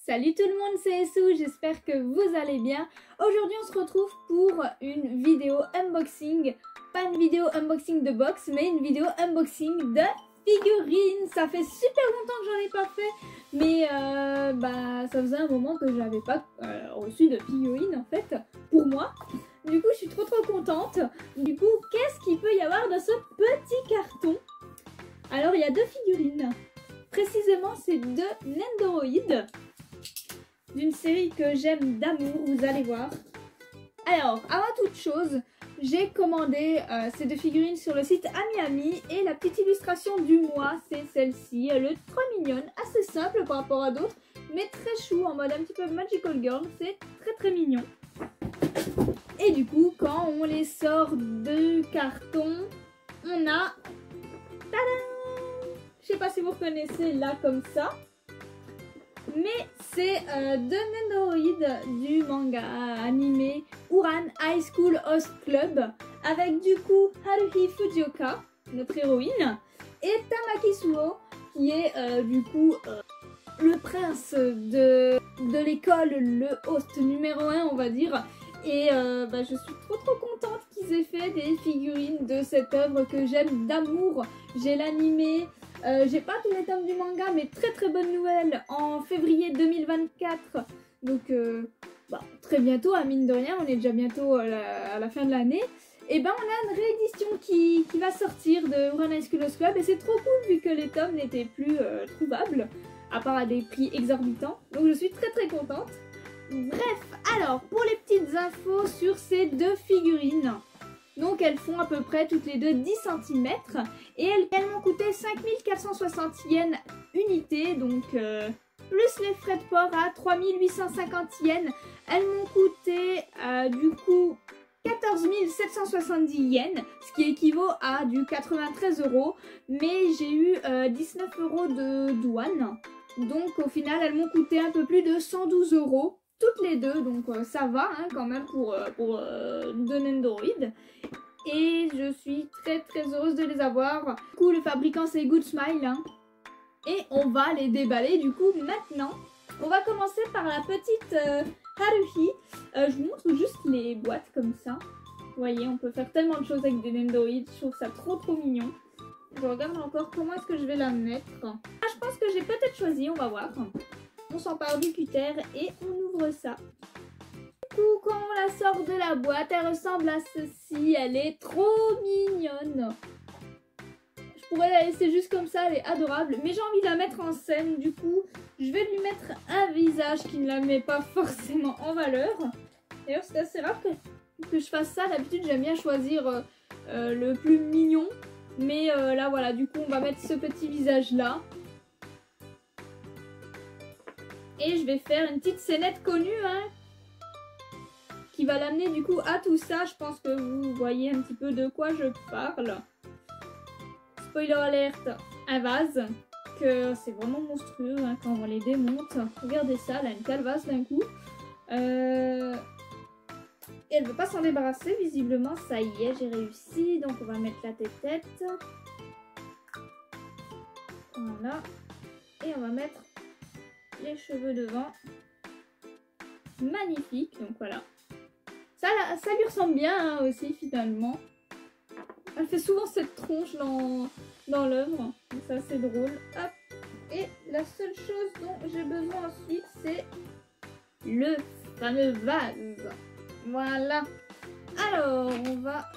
Salut tout le monde, c'est Essou, j'espère que vous allez bien. Aujourd'hui on se retrouve pour une vidéo unboxing, pas une vidéo unboxing de box, mais une vidéo unboxing de figurines. Ça fait super longtemps que j'en ai pas fait, mais ça faisait un moment que j'avais pas reçu de figurines en fait, pour moi. Du coup je suis trop contente. Du coup qu'est-ce qu'il peut y avoir dans ce petit carton? Alors il y a deux figurines, précisément c'est deux Nendoroid, d'une série que j'aime d'amour, vous allez voir. Alors, avant toute chose, j'ai commandé ces deux figurines sur le site AmiAmi et la petite illustration du mois, c'est celle-ci. Elle est trop mignonne, assez simple par rapport à d'autres, mais très chou, en mode un petit peu Magical Girl, c'est très mignon. Et du coup, quand on les sort du carton, on a... Tadam! Je sais pas si vous reconnaissez là comme ça. Mais c'est deux Nendoroid du manga animé Ouran High School Host Club, avec du coup Haruhi Fujioka, notre héroïne, et Tamaki Suo, qui est du coup le prince de l'école, le host numéro 1 on va dire. Et je suis trop contente qu'ils aient fait des figurines de cette œuvre que j'aime d'amour. J'ai l'animé. J'ai pas tous les tomes du manga, mais très bonne nouvelle en février 2024. Donc très bientôt, à mine de rien, on est déjà bientôt à la fin de l'année. Et ben on a une réédition qui va sortir de Ouran High School Host Club et c'est trop cool vu que les tomes n'étaient plus trouvables, à part à des prix exorbitants. Donc je suis très contente. Bref, alors pour les petites infos sur ces deux figurines. Donc elles font à peu près toutes les deux 10 cm et elles m'ont coûté 5460 yens unité, donc plus les frais de port à 3850 yens. Elles m'ont coûté du coup 14 770 yens, ce qui équivaut à du 93 €, mais j'ai eu 19 € de douane. Donc au final elles m'ont coûté un peu plus de 112 €. Toutes les deux, donc ça va hein, quand même pour deux Nendoroid. Et je suis très heureuse de les avoir. Du coup, le fabricant c'est Good Smile. Hein. Et on va les déballer du coup maintenant. On va commencer par la petite Haruhi. Je vous montre juste les boîtes comme ça. Vous voyez, on peut faire tellement de choses avec des Nendoroid. Je trouve ça trop mignon. Je regarde encore comment est-ce que je vais la mettre. Ah, je pense que j'ai peut-être choisi, on va voir. On s'empare du cutter et on ouvre ça. Du coup, quand on la sort de la boîte, elle ressemble à ceci. Elle est trop mignonne. Je pourrais la laisser juste comme ça, elle est adorable. Mais j'ai envie de la mettre en scène. Du coup, je vais lui mettre un visage qui ne la met pas forcément en valeur. D'ailleurs, c'est assez rare que je fasse ça. D'habitude, j'aime bien choisir le plus mignon. Mais là, voilà, du coup, on va mettre ce petit visage-là. Et je vais faire une petite scénette connue, hein, qui va l'amener du coup à tout ça. Je pense que vous voyez un petit peu de quoi je parle. Spoiler alert, un vase, que c'est vraiment monstrueux hein, quand on les démonte. Regardez ça, elle a une calvasse d'un coup. Et elle veut pas s'en débarrasser, visiblement. Ça y est, j'ai réussi. Donc on va mettre la tête. Voilà. Et on va mettre les cheveux devant. Magnifique, donc voilà. Ça lui ressemble bien hein, aussi finalement. Elle fait souvent cette tronche dans l'œuvre. C'est assez drôle. Hop. Et la seule chose dont j'ai besoin ensuite, c'est le fameux vase. Voilà. Alors, on va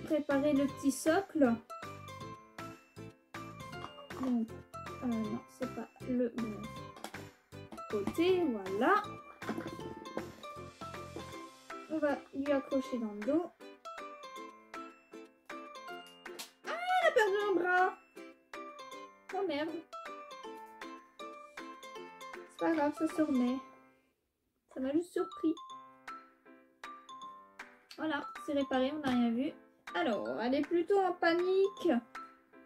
préparer le petit socle. Donc, non, c'est pas le bon côté, voilà. On va lui accrocher dans le dos. Ah, elle a perdu un bras. Oh merde. C'est pas grave, ça se remet. Ça m'a juste surpris. Voilà, c'est réparé, on n'a rien vu. Alors, elle est plutôt en panique.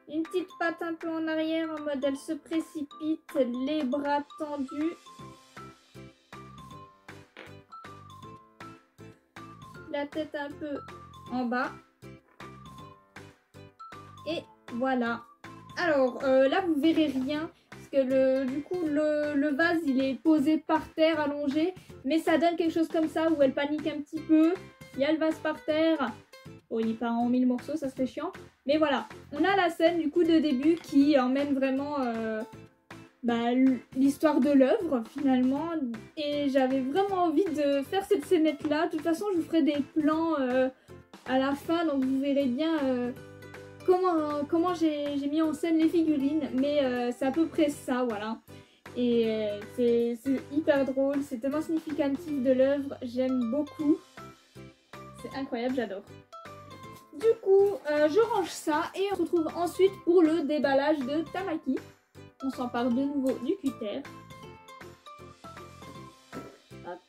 Une petite patte un peu en arrière en mode elle se précipite, les bras tendus. La tête un peu en bas. Et voilà. Alors là vous verrez rien parce que du coup le vase il est posé par terre allongé, mais ça donne quelque chose comme ça où elle panique un petit peu. Il y a le vase par terre. Bon, il est pas en 1000 morceaux, ça serait chiant. Mais voilà, on a la scène du coup de début qui emmène vraiment l'histoire de l'œuvre finalement. Et j'avais vraiment envie de faire cette scénette là. De toute façon, je vous ferai des plans à la fin, donc vous verrez bien comment j'ai mis en scène les figurines. Mais c'est à peu près ça, voilà. Et c'est hyper drôle, c'est tellement significatif de l'œuvre, j'aime beaucoup. C'est incroyable, j'adore. Du coup, je range ça et on se retrouve ensuite pour le déballage de Tamaki. On s'empare de nouveau du cutter. Hop.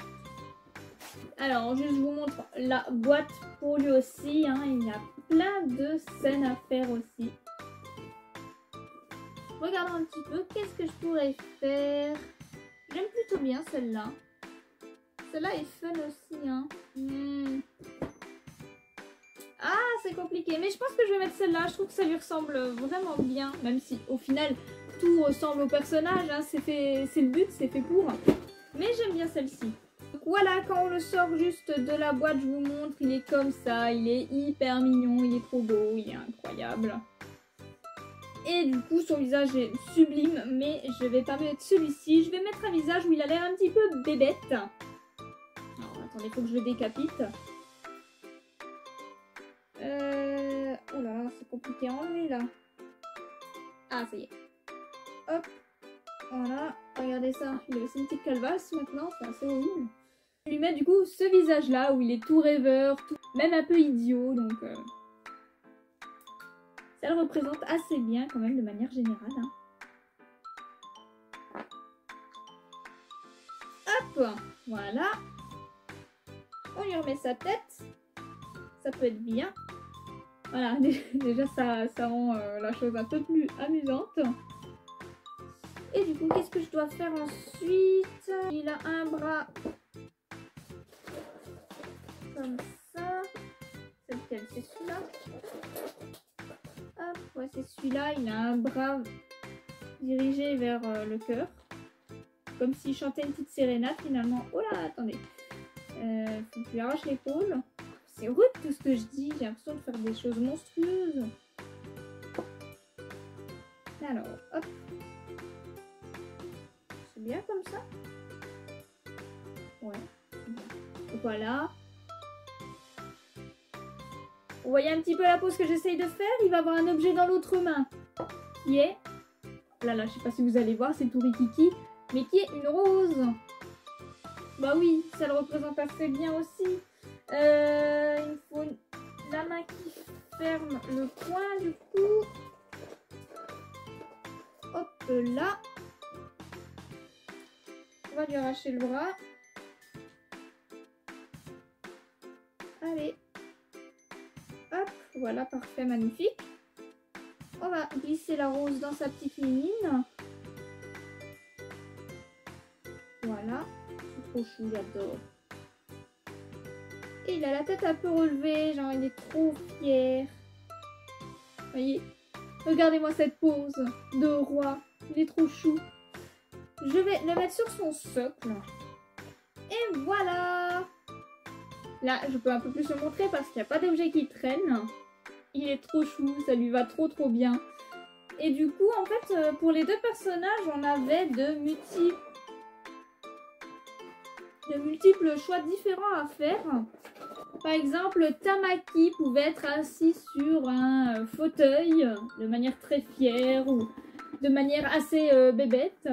Alors, juste je vous montre la boîte pour lui aussi. Hein. Il y a plein de scènes à faire aussi. Regardons un petit peu, qu'est-ce que je pourrais faire. J'aime plutôt bien celle-là. Celle-là est fun aussi. Hein. Ah, c'est compliqué. Mais je pense que je vais mettre celle-là. Je trouve que ça lui ressemble vraiment bien. Même si au final, tout ressemble au personnage. Hein. C'est le but, c'est fait pour. Mais j'aime bien celle-ci. Donc voilà, quand on le sort juste de la boîte, je vous montre. Il est comme ça. Il est hyper mignon. Il est trop beau. Il est incroyable. Et du coup, son visage est sublime. Mais je vais pas mettre celui-ci. Je vais mettre un visage où il a l'air un petit peu bébête. Alors, attendez, il faut que je le décapite. Oh là là, c'est compliqué à enlever là. Ah, ça y est. Hop. Voilà. Regardez ça. Il a aussi une petite calvasse maintenant. C'est assez horrible. Je vais lui mettre du coup ce visage là où il est tout rêveur, même un peu idiot. Donc ça le représente assez bien quand même de manière générale. Hein. Hop. Voilà. On lui remet sa tête. Ça peut être bien. Voilà, déjà ça rend la chose un peu plus amusante. Et du coup, qu'est-ce que je dois faire ensuite? Il a un bras comme ça. C'est lequel? C'est celui-là. Hop, ouais, c'est celui-là. Il a un bras dirigé vers le cœur. Comme s'il chantait une petite sérénade finalement. Oh là, attendez. Faut que je lui arrache l'épaule. C'est rude tout ce que je dis, j'ai l'impression de faire des choses monstrueuses. Alors, hop. C'est bien comme ça? Ouais, c'est bien. Voilà. Vous voyez un petit peu la pose que j'essaye de faire? Il va avoir un objet dans l'autre main. Qui est... Là, je sais pas si vous allez voir, c'est tout rikiki. Mais qui est une rose. Bah oui, ça le représente assez bien aussi. Il faut la main qui ferme le coin du coup. Hop là. On va lui arracher le bras. Allez. Hop, voilà, parfait, magnifique. On va glisser la rose dans sa petite mimine. Voilà, c'est trop chou, j'adore. Et il a la tête un peu relevée, genre il est trop fier. Voyez, regardez-moi cette pose de roi, il est trop chou. Je vais le mettre sur son socle. Et voilà. Là, je peux un peu plus le montrer parce qu'il n'y a pas d'objet qui traîne. Il est trop chou, ça lui va trop bien. Et du coup, en fait, pour les deux personnages, on avait de multiples choix différents à faire. Par exemple, Tamaki pouvait être assis sur un fauteuil de manière très fière ou de manière assez bébête.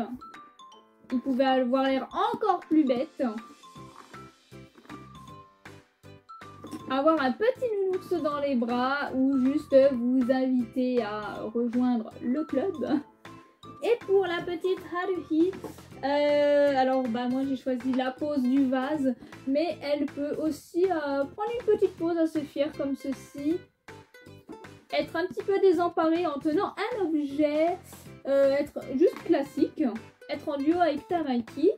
Il pouvait avoir l'air encore plus bête. Avoir un petit nounours dans les bras ou juste vous inviter à rejoindre le club. Et pour la petite Haruhi, alors moi j'ai choisi la pose du vase, mais elle peut aussi prendre une petite pose assez fière comme ceci. Être un petit peu désemparée en tenant un objet, être juste classique, être en duo avec Tamaki.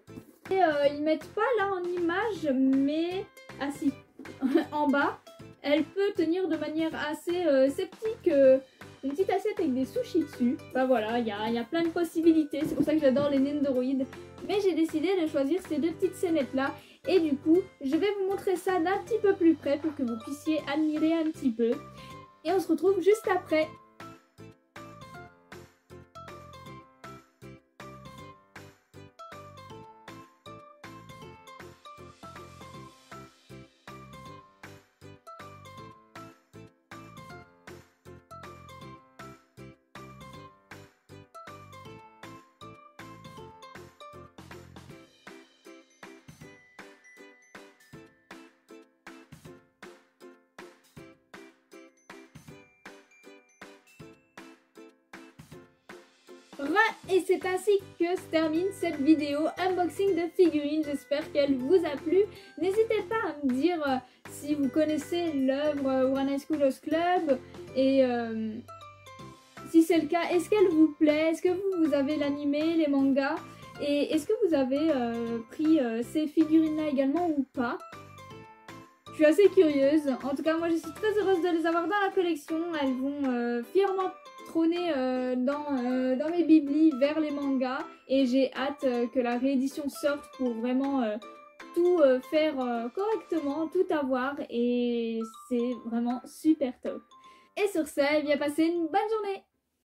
Et ils mettent pas là en image, mais en bas, elle peut tenir de manière assez sceptique une petite assiette avec des sushis dessus. Bah voilà, il y a plein de possibilités, c'est pour ça que j'adore les Nendoroid. Mais j'ai décidé de choisir ces deux petites scénettes là. Et du coup, je vais vous montrer ça d'un petit peu plus près pour que vous puissiez admirer un petit peu. Et on se retrouve juste après. Et c'est ainsi que se termine cette vidéo unboxing de figurines. J'espère qu'elle vous a plu. N'hésitez pas à me dire si vous connaissez l'œuvre One High School Host Club et si c'est le cas, est-ce qu'elle vous plaît? Est-ce que vous avez l'animé, les mangas? Et est-ce que vous avez pris ces figurines-là également ou pas? Je suis assez curieuse. En tout cas, moi je suis très heureuse de les avoir dans la collection. Elles vont fièrement trôner dans mes biblis vers les mangas. Et j'ai hâte que la réédition sorte pour vraiment tout faire correctement, tout avoir. Et c'est vraiment super top. Et sur ce, eh bien passez une bonne journée!